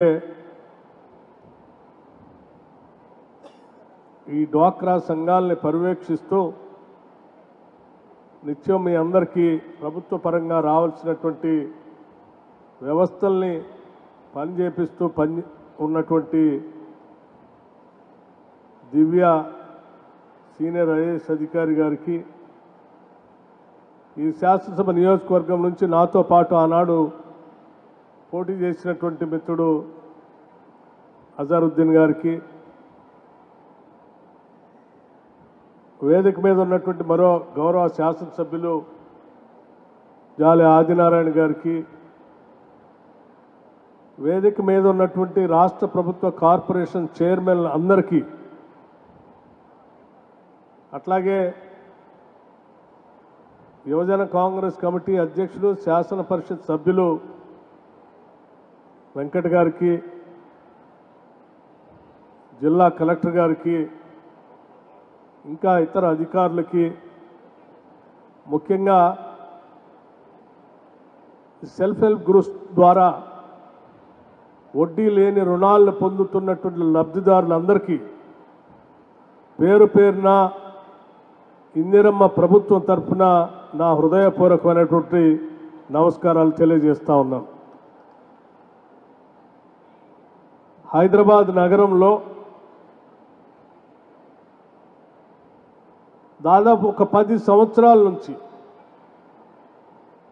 ఈ డ్వాక్రా సంఘాలని పర్యవేక్షిస్తూ నిత్యం మీ అందరికీ ప్రభుత్వ పరంగా రావాల్సినటువంటి వ్యవస్థల్ని పనిచేపిస్తూ ఉన్నటువంటి దివ్య సీనియర్ ఐఏఎస్ అధికారి గారికి ఈ శాసనసభ నియోజకవర్గం నుంచి నాతో పాటు ఆనాడు పోటీ చేసినటువంటి మిత్రుడు అజారుద్దీన్ గారికి, వేదిక మీద ఉన్నటువంటి మరో గౌరవ శాసనసభ్యులు జాలి ఆదినారాయణ గారికి, వేదిక మీద ఉన్నటువంటి రాష్ట్ర ప్రభుత్వ కార్పొరేషన్ చైర్మన్ అందరికీ, అట్లాగే యువజన కాంగ్రెస్ కమిటీ అధ్యక్షులు శాసన పరిషత్ సభ్యులు వెంకట్ గారికి, జిల్లా కలెక్టర్ గారికి, ఇంకా ఇతర అధికారులకి, ముఖ్యంగా సెల్ఫ్ హెల్ప్ గ్రూప్స్ ద్వారా వడ్డీ లేని రుణాలను పొందుతున్నటువంటి లబ్ధిదారులందరికీ పేరు పేరున ఇందిరమ్మ ప్రభుత్వం తరఫున నా హృదయపూర్వకమైనటువంటి నమస్కారాలు తెలియజేస్తా ఉన్నాను. హైదరాబాద్ నగరంలో దాదాపు ఒక 10 సంవత్సరాల నుంచి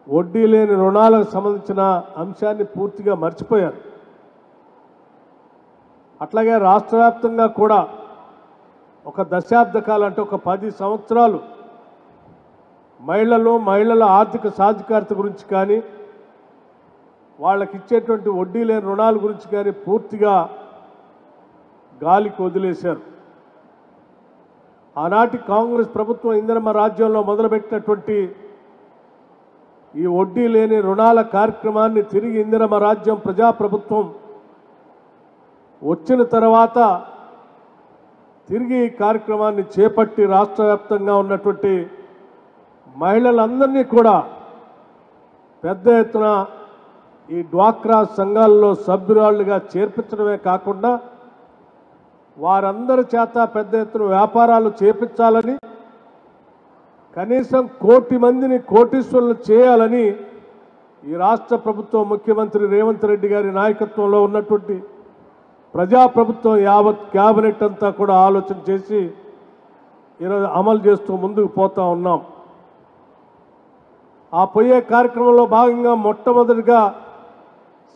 వడ్డీ లేని రుణాలకు సంబంధించిన అంశాన్ని పూర్తిగా మర్చిపోయారు. అట్లాగే రాష్ట్ర వ్యాప్తంగా కూడా ఒక దశాబ్ద కాలం, అంటే ఒక 10 సంవత్సరాలు మహిళల ఆర్థిక సాధికారత గురించి కానీ, వాళ్ళకి ఇచ్చేటువంటి వడ్డీ లేని రుణాల గురించి కానీ పూర్తిగా గాలికి వదిలేశారు. ఆనాటి కాంగ్రెస్ ప్రభుత్వం ఇందిరమ్మ రాజ్యంలో మొదలుపెట్టినటువంటి ఈ వడ్డీ లేని రుణాల కార్యక్రమాన్ని తిరిగి ఇందిరమ్మ రాజ్యం ప్రజాప్రభుత్వం వచ్చిన తర్వాత తిరిగి ఈ కార్యక్రమాన్ని చేపట్టి రాష్ట్ర వ్యాప్తంగా ఉన్నటువంటి మహిళలందరినీ కూడా పెద్ద ఎత్తున ఈ డ్వాక్రా సంఘాల్లో సభ్యురాళ్లుగా చేర్పించడమే కాకుండా వారందరి చేత పెద్ద ఎత్తున వ్యాపారాలు చేపించాలని, కనీసం 1 కోటి మందిని కోటీశ్వరులు చేయాలని ఈ రాష్ట్ర ప్రభుత్వం ముఖ్యమంత్రి రేవంత్ రెడ్డి గారి నాయకత్వంలో ఉన్నటువంటి ప్రజాప్రభుత్వం యావత్ క్యాబినెట్ అంతా కూడా ఆలోచన చేసి ఈరోజు అమలు చేస్తూ ముందుకు పోతా ఉన్నాం. ఆ పోయే కార్యక్రమంలో భాగంగా మొట్టమొదటిగా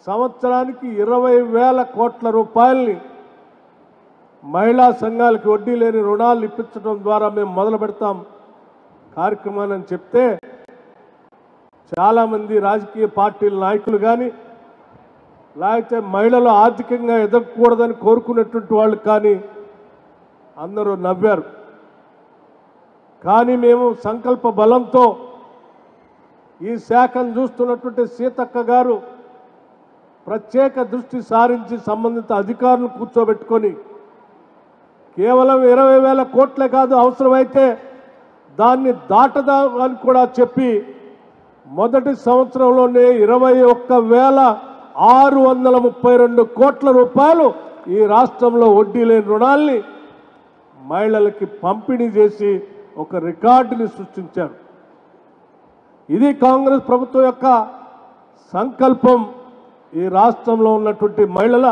సంవత్సరానికి 20,000 కోట్ల రూపాయలని మహిళా సంఘాలకు వడ్డీ లేని రుణాలు ఇప్పించడం ద్వారా మేము మొదలు పెడతాం కార్యక్రమాన్ని అని చెప్తే, చాలామంది రాజకీయ పార్టీల నాయకులు కానీ, లేకపోతే మహిళలు ఆర్థికంగా ఎదగకూడదని కోరుకునేటువంటి వాళ్ళు కానీ అందరూ నవ్వారు. కానీ మేము సంకల్ప బలంతో ఈ శాఖను చూస్తున్నటువంటి సీతక్క గారు ప్రత్యేక దృష్టి సారించి సంబంధిత అధికారులను కూర్చోబెట్టుకొని కేవలం 20,000 కోట్లే కాదు, అవసరమైతే దాన్ని దాటదామని కూడా చెప్పి మొదటి సంవత్సరంలోనే 21,632 కోట్ల రూపాయలు ఈ రాష్ట్రంలో వడ్డీ లేని రుణాల్ని మహిళలకి పంపిణీ చేసి ఒక రికార్డుని సృష్టించారు. ఇది కాంగ్రెస్ ప్రభుత్వం యొక్క సంకల్పం. ఈ రాష్ట్రంలో ఉన్నటువంటి మహిళల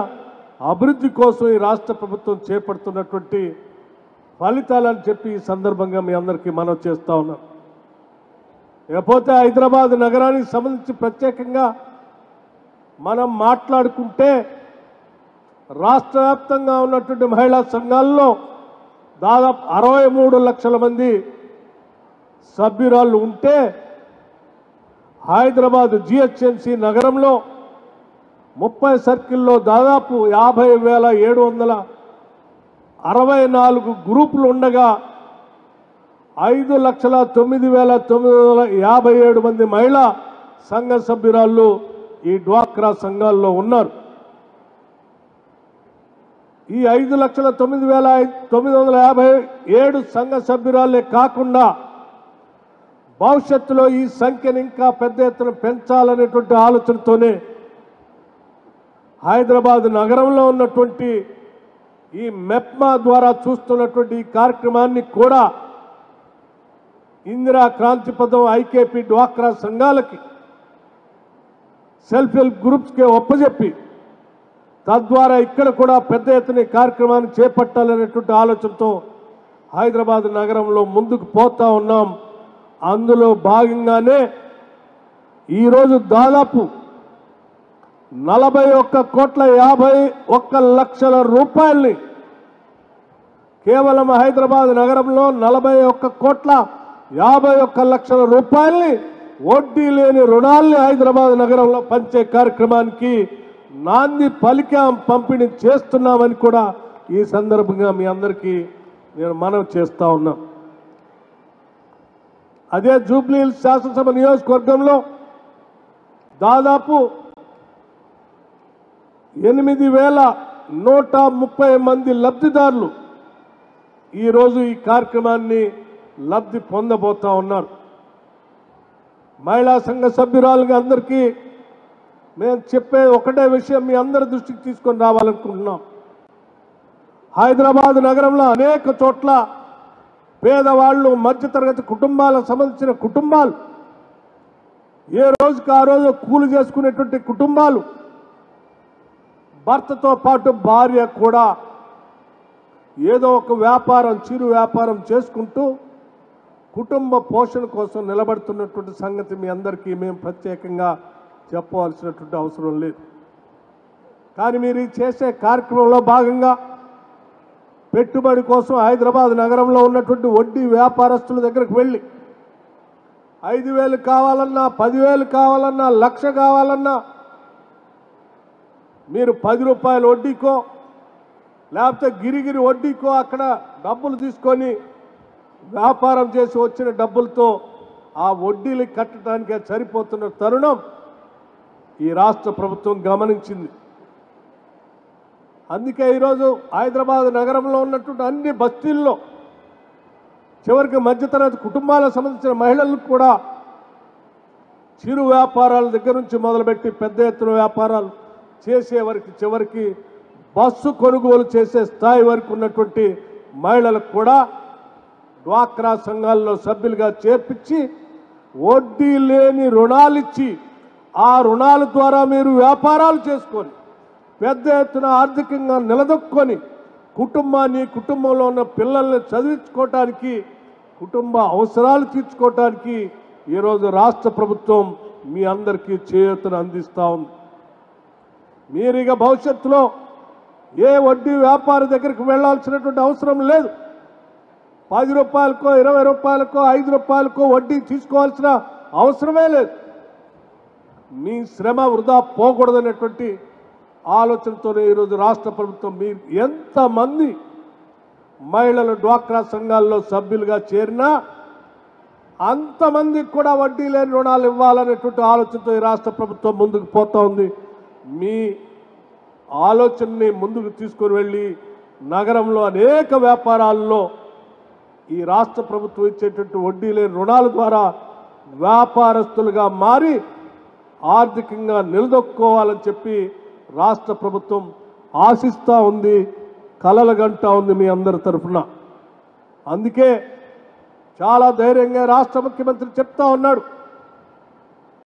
అభివృద్ధి కోసం ఈ రాష్ట్ర ప్రభుత్వం చేపడుతున్నటువంటి ఫలితాలని చెప్పి ఈ సందర్భంగా మీ అందరికీ మనవి చేస్తా ఉన్నాం. లేకపోతే హైదరాబాద్ నగరానికి సంబంధించి ప్రత్యేకంగా మనం మాట్లాడుకుంటే రాష్ట్ర వ్యాప్తంగా ఉన్నటువంటి మహిళా సంఘాల్లో దాదాపు 63 లక్షల మంది సభ్యురాళ్ళు ఉంటే, హైదరాబాద్ జిహెచ్ఎంసీ నగరంలో 30 సర్కిల్లో దాదాపు 50,764 గ్రూపులు ఉండగా 5,09,957 మంది మహిళా సంఘ సభ్యురాళ్ళు ఈ డ్వాక్రా సంఘాల్లో ఉన్నారు. ఈ 5,09,957 సంఘ సభ్యురాలే కాకుండా భవిష్యత్తులో ఈ సంఖ్యను ఇంకా పెద్ద ఎత్తున పెంచాలనేటువంటి ఆలోచనతోనే హైదరాబాద్ నగరంలో ఉన్నటువంటి ఈ మెప్మా ద్వారా చూస్తున్నటువంటి ఈ కార్యక్రమాన్ని కూడా ఇందిరా క్రాంతి పథం ఐకేపీ డ్వాక్రా సంఘాలకి సెల్ఫ్ హెల్ప్ గ్రూప్స్కి ఒప్పజెప్పి తద్వారా ఇక్కడ కూడా పెద్ద ఎత్తున కార్యక్రమాన్ని చేపట్టాలనేటువంటి ఆలోచనతో హైదరాబాద్ నగరంలో ముందుకు పోతా ఉన్నాం. అందులో భాగంగానే ఈరోజు దాదాపు 41,51,00,000 రూపాయల్ని కేవలం హైదరాబాద్ నగరంలో 41,51,00,000 రూపాయల్ని వడ్డీ లేని రుణాల్ని హైదరాబాద్ నగరంలో పంచే కార్యక్రమానికి నాంది పలికాం, పంపిణీ చేస్తున్నామని కూడా ఈ సందర్భంగా మీ అందరికీ నేను మనవి చేస్తా ఉన్నా. అదే జూబ్లీహిల్స్ శాసనసభ నియోజకవర్గంలో దాదాపు 8,130 మంది లబ్ధిదారులు ఈరోజు ఈ కార్యక్రమాన్ని లబ్ధి పొందబోతా ఉన్నారు. మహిళా సంఘ సభ్యురాలుగా అందరికీ మేము చెప్పే ఒకటే విషయం మీ అందరి దృష్టికి తీసుకొని రావాలనుకుంటున్నాం. హైదరాబాద్ నగరంలో అనేక చోట్ల పేదవాళ్ళు, మధ్యతరగతి కుటుంబాలకు సంబంధించిన కుటుంబాలు, ఏ రోజుకి ఆ రోజు కూలి చేసుకునేటువంటి కుటుంబాలు, భర్తతో పాటు భార్య కూడా ఏదో ఒక వ్యాపారం, చిరు వ్యాపారం చేసుకుంటూ కుటుంబ పోషణ కోసం నిలబడుతున్నటువంటి సంగతి మీ అందరికీ మేము ప్రత్యేకంగా చెప్పవలసినటువంటి అవసరం లేదు. కానీ మీరు చేసే కార్యక్రమంలో భాగంగా పెట్టుబడి కోసం హైదరాబాద్ నగరంలో ఉన్నటువంటి వడ్డీ వ్యాపారస్తుల దగ్గరకు వెళ్ళి 5,000 కావాలన్నా, 10,000 కావాలన్నా, 1,00,000 కావాలన్నా మీరు 10 రూపాయల వడ్డీకో లేకపోతే గిరిగిరి వడ్డీకో అక్కడ డబ్బులు తీసుకొని వ్యాపారం చేసి వచ్చిన డబ్బులతో ఆ వడ్డీలు కట్టడానికే సరిపోతున్న తరుణం ఈ రాష్ట్ర ప్రభుత్వం గమనించింది. అందుకే ఈరోజు హైదరాబాద్ నగరంలో ఉన్నటువంటి అన్ని బస్తీల్లో చివరికి మధ్యతరగతి కుటుంబాలకు సంబంధించిన మహిళలకు కూడా చిరు వ్యాపారాల దగ్గర నుంచి మొదలుపెట్టి పెద్ద ఎత్తున వ్యాపారాలు చేసే వరకు చివరికి బస్సు కొనుగోలు చేసే స్థాయి వరకు ఉన్నటువంటి మహిళలకు కూడా డ్వాక్రా సంఘాల్లో సభ్యులుగా చేర్పించి వడ్డీ లేని రుణాలు ఇచ్చి ఆ రుణాల ద్వారా మీరు వ్యాపారాలు చేసుకొని పెద్ద ఎత్తున ఆర్థికంగా నిలదొక్కుని కుటుంబాన్ని, కుటుంబంలో ఉన్న పిల్లల్ని చదివించుకోవటానికి, కుటుంబ అవసరాలు తీర్చుకోవటానికి ఈరోజు రాష్ట్ర ప్రభుత్వం మీ అందరికీ చేయూతను అందిస్తూ ఉంది. మీరు ఇక భవిష్యత్తులో ఏ వడ్డీ వ్యాపారి దగ్గరికి వెళ్లాల్సినటువంటి అవసరం లేదు. 10 రూపాయలకో, 20 రూపాయలకో, 5 రూపాయలకో వడ్డీ తీసుకోవాల్సిన అవసరమే లేదు. మీ శ్రమ వృధా పోకూడదనేటువంటి ఆలోచనతోనే ఈరోజు రాష్ట్ర ప్రభుత్వం మీరు ఎంతమంది మహిళలు డ్వాక్రా సంఘాల్లో సభ్యులుగా చేరినా అంతమందికి కూడా వడ్డీ లేని రుణాలు ఇవ్వాలనేటువంటి ఆలోచనతో ఈ రాష్ట్ర ప్రభుత్వం ముందుకు పోతా ఉంది. మీ ఆలోచనని ముందుకు తీసుకొని వెళ్ళి నగరంలో అనేక వ్యాపారాల్లో ఈ రాష్ట్ర ప్రభుత్వం ఇచ్చేటువంటి వడ్డీ లేని రుణాల ద్వారా వ్యాపారస్తులుగా మారి ఆర్థికంగా నిలదొక్కుకోవాలని చెప్పి రాష్ట్ర ప్రభుత్వం ఆశిస్తూ ఉంది, కలలుగంటా ఉంది మీ అందరి తరఫున. అందుకే చాలా ధైర్యంగా రాష్ట్ర ముఖ్యమంత్రి చెప్తా ఉన్నాడు,